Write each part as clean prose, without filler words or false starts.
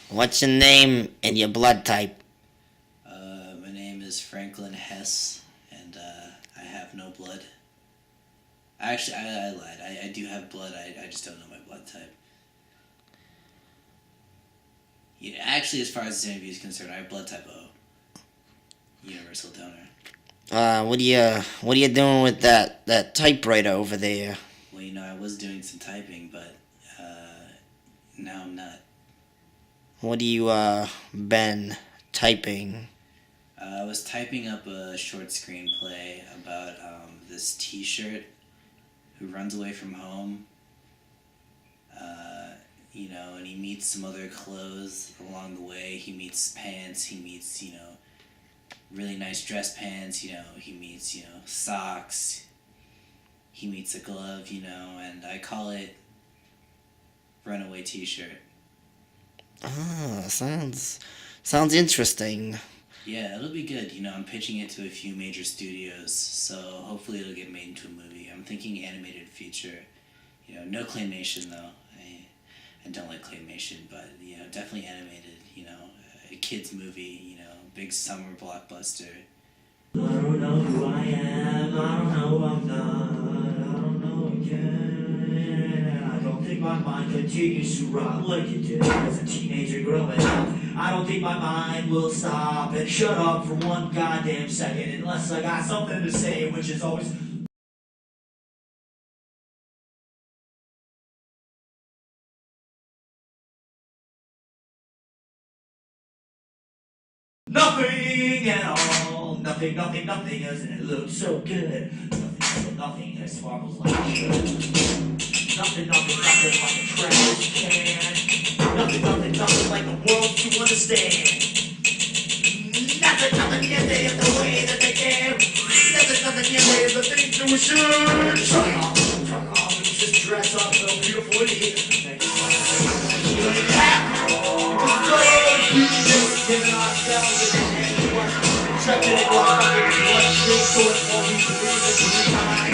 What's your name and your blood type? My name is Franklin Hess, and I have no blood. Actually, I lied. I do have blood. I just don't know my blood type. Yeah, actually, as far as this interview is concerned, I have blood type O. Universal donor. What are you doing with that typewriter over there? Well, I was doing some typing, but now I'm not. What you been typing? I was typing up a short screenplay about this T-shirt who runs away from home. And he meets some other clothes along the way. He meets pants. He meets really nice dress pants. He meets socks. He meets a glove. And I call it Runaway T-shirt. Ah, sounds interesting. Yeah, it'll be good. I'm pitching it to a few major studios, so hopefully it'll get made into a movie. I'm thinking animated feature. No claymation though. I don't like claymation, but definitely animated. A kids movie. Big summer blockbuster. I don't know who I am. I don't know who I'm not. I don't know again. I don't think my mind continues to rot like it did as a teenager growing up. I don't think my mind will stop and shut up for one goddamn second unless I got something to say, which is always nothing at all. Nothing, doesn't it look so good? Nothing that sparkles like it should. Nothing like a trash can. Nothing like the world to understand. Nothing yet they have the way that they can. Nothing yet they have the things that we should. Try off, just dress up so beautifully. Giving ourselves a chance to work, checking it while what's this going for we believe it to be time.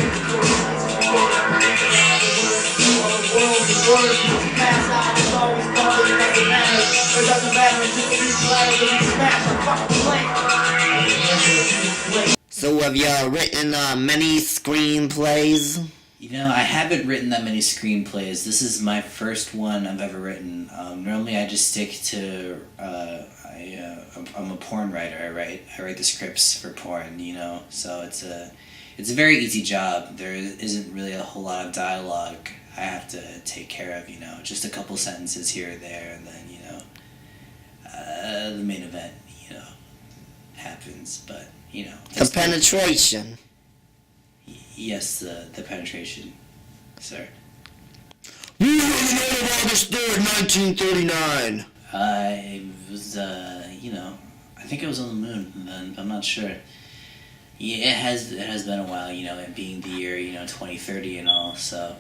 The world, pass out, it's always gone, it doesn't matter. It doesn't matter, it's just a new player that we smash our fucking plate. So have you written many screenplays? I haven't written that many screenplays. This is my first one I've ever written. Normally I just stick to, I'm a porn writer. I write the scripts for porn, so it's a very easy job. There isn't really a whole lot of dialogue I have to take care of, just a couple sentences here or there, and then, the main event, happens, but, The penetration. Yes, the penetration, sir. You were the August 3rd, 1939. I was, I think I was on the moon then, but I'm not sure. Yeah, it has been a while, it being the year, 2030 and all, so,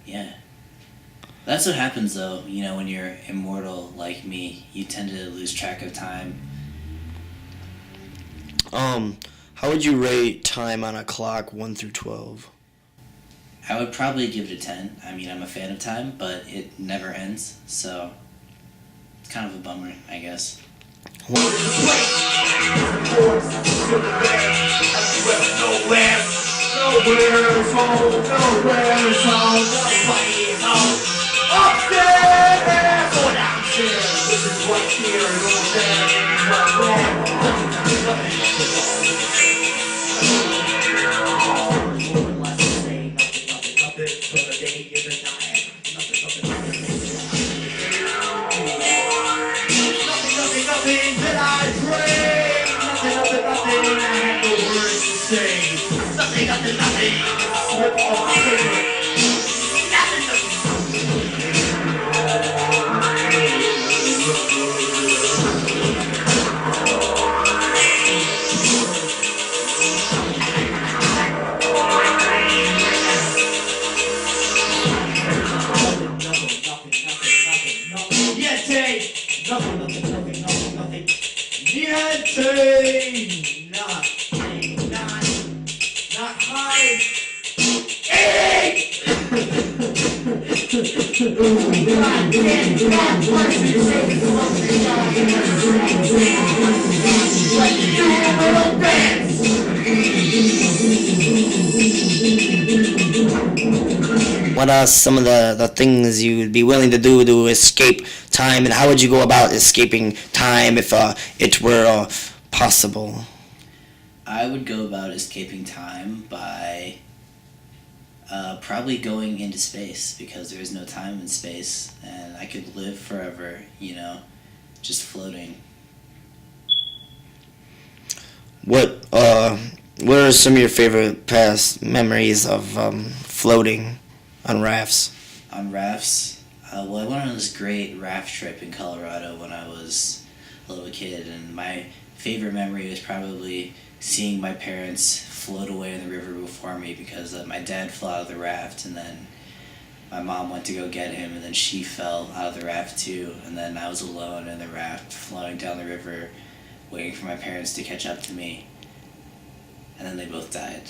yeah. That's what happens, though, when you're immortal like me. You tend to lose track of time. How would you rate time on a clock 1 through 12? I would probably give it a 10. I mean, I'm a fan of time, but it never ends, so it's kind of a bummer, I guess. What are some of the things you would be willing to do to escape time, and how would you go about escaping time if it were possible? I would go about escaping time by probably going into space because there is no time in space and I could live forever, just floating. What are some of your favorite past memories of floating on rafts? On rafts, well, I went on this great raft trip in Colorado when I was a little kid, and my favorite memory was probably seeing my parents float away in the river before me because my dad fell out of the raft, and then my mom went to go get him, and then she fell out of the raft too, and then I was alone in the raft floating down the river waiting for my parents to catch up to me, and then they both died.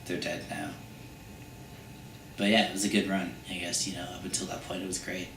They're dead now. But yeah, it was a good run, I guess, up until that point it was great.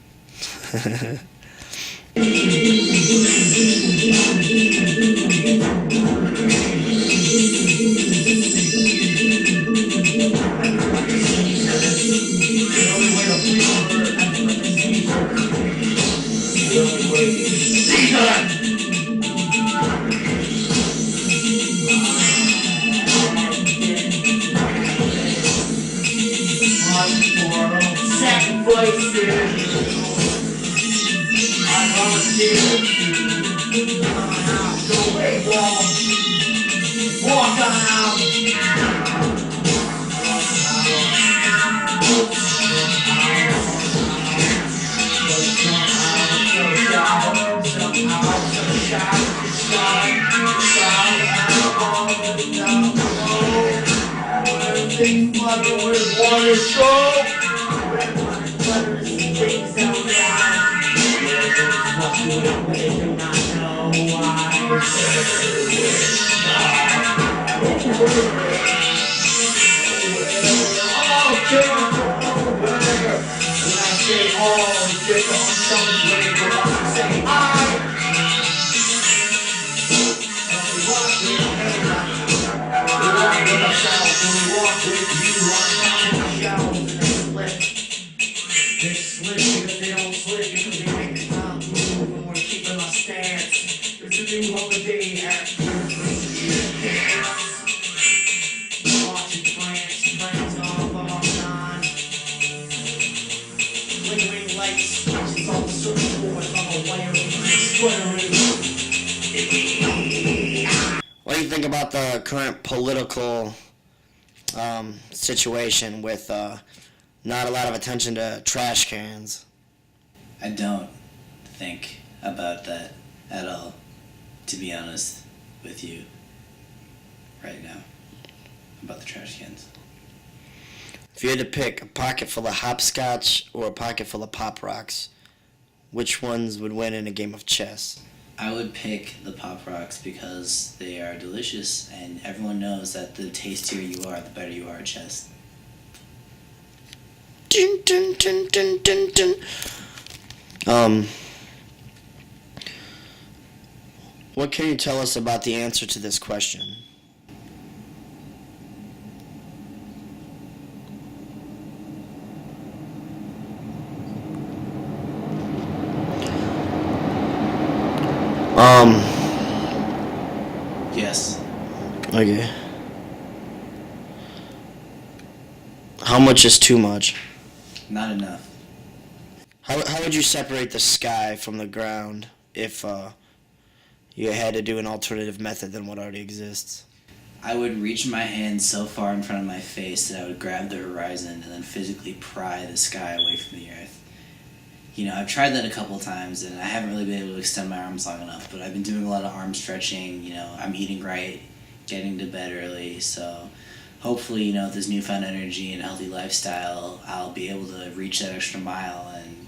What do you think about the current political situation with not a lot of attention to trash cans? I don't think about that at all, to be honest with you, right now, about the trash cans. If you had to pick a pocket full of hopscotch or a pocket full of Pop Rocks, which ones would win in a game of chess? I would pick the Pop Rocks because they are delicious, and everyone knows that the tastier you are, the better you are at chess. Dun, dun, dun, dun, dun, dun. What can you tell us about the answer to this question? Yes. Okay. How much is too much? Not enough. How would you separate the sky from the ground if you had to do an alternative method than what already exists? I would reach my hand so far in front of my face that I would grab the horizon and then physically pry the sky away from the earth. I've tried that a couple times and I haven't really been able to extend my arms long enough, but I've been doing a lot of arm stretching, I'm eating right, getting to bed early, so hopefully, with this newfound energy and healthy lifestyle, I'll be able to reach that extra mile and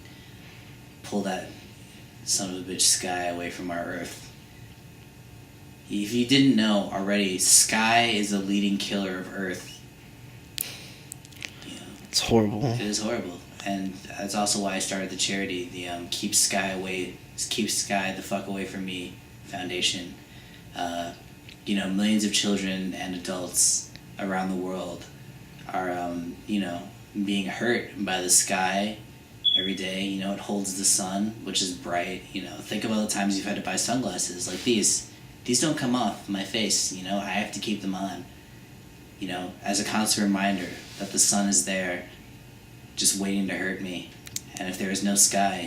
pull that son of a bitch sky away from our earth. If you didn't know already, sky is a leading killer of earth. It's horrible. It is horrible. and that's also why I started the charity, the Keep Sky the Fuck Away from Me Foundation. Millions of children and adults around the world are, being hurt by the sky every day. It holds the sun, which is bright. Think of all the times you've had to buy sunglasses like these. These don't come off my face. I have to keep them on. As a constant reminder that the sun is there, just waiting to hurt me. And if there was no sky,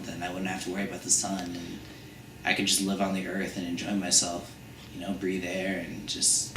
then I wouldn't have to worry about the sun, and I could just live on the earth and enjoy myself. Breathe air and just.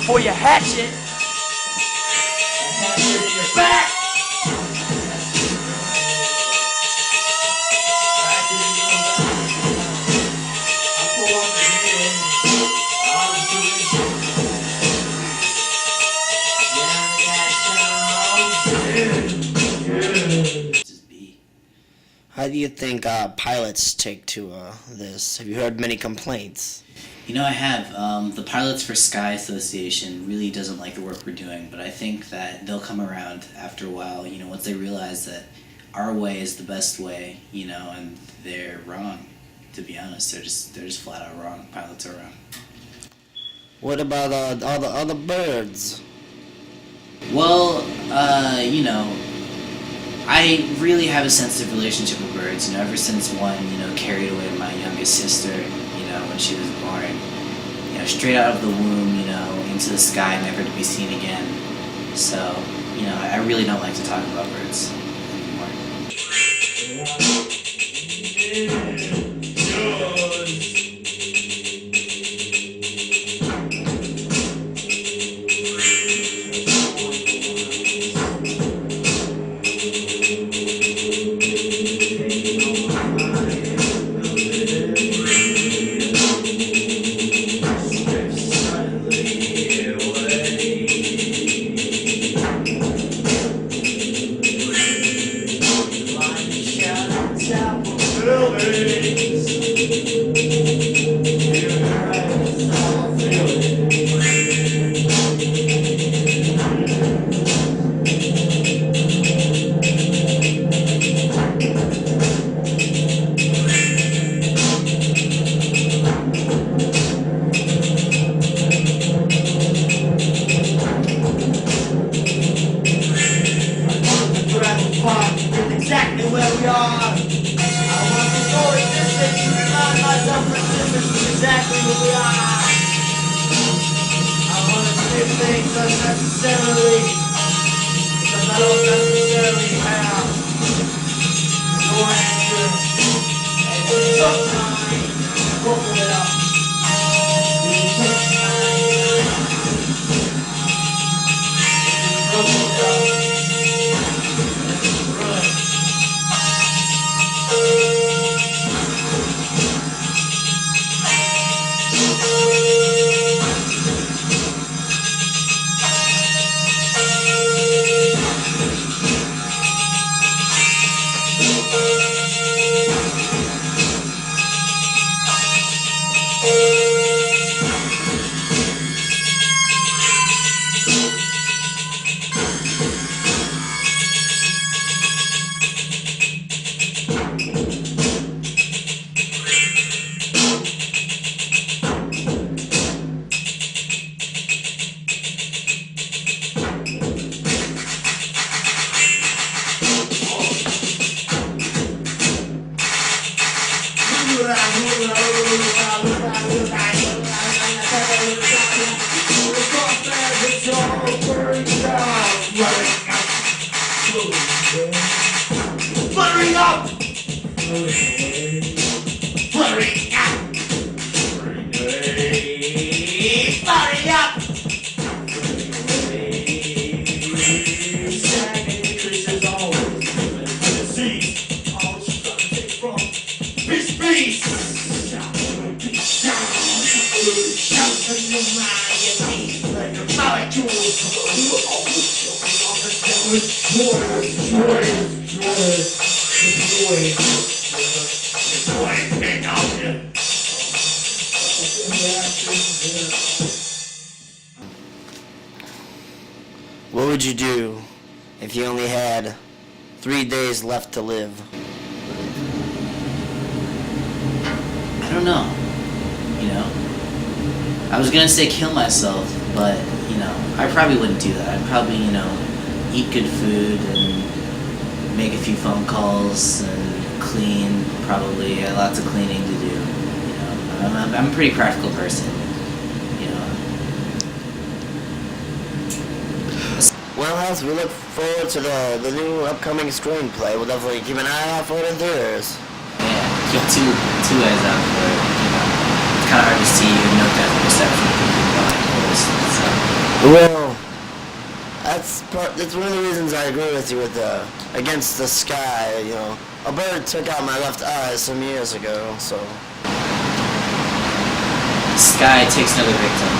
Before you hatch it, hatch it in your back. How do you think pilots take to this? Have you heard many complaints? I have. The Pilots for Sky Association really doesn't like the work we're doing, but I think that they'll come around after a while, once they realize that our way is the best way, and they're wrong, to be honest. They're just flat out wrong. Pilots are wrong. What about all the other birds? Well, I really have a sensitive relationship with birds, ever since one, carried away my youngest sister, when she was born, straight out of the womb, into the sky, never to be seen again. So, I really don't like to talk about birds anymore. Exactly where we are. I want to go a distance to remind myself that this is exactly where we are. I want to do things unnecessarily because I don't necessarily have no answer. And it took time to open it up. It took time to open it up. Fluttering up! Fluttering up! Fluttering up! Stagnant creatures always see all she's gonna take from peace! Shout from your mind, your peace, like a molecules. What would you do if you only had 3 days left to live? I don't know. You know? I was gonna say kill myself, but, you know, I probably wouldn't do that. I'd probably, you know, eat good food and make a few phone calls and clean, probably. Lots of cleaning to do. You know, I'm a pretty practical person. You know. Well, as we look forward to the new upcoming screenplay, we'll definitely keep an eye out for it in theaters. Yeah, keep two eyes out for it. You know, it's kind of hard to see or note that perception of people behind closed. So. Well, that's one of the reasons I agree with you with the Against the Sky. You know, a bird took out my left eye some years ago, so. Sky takes another victim.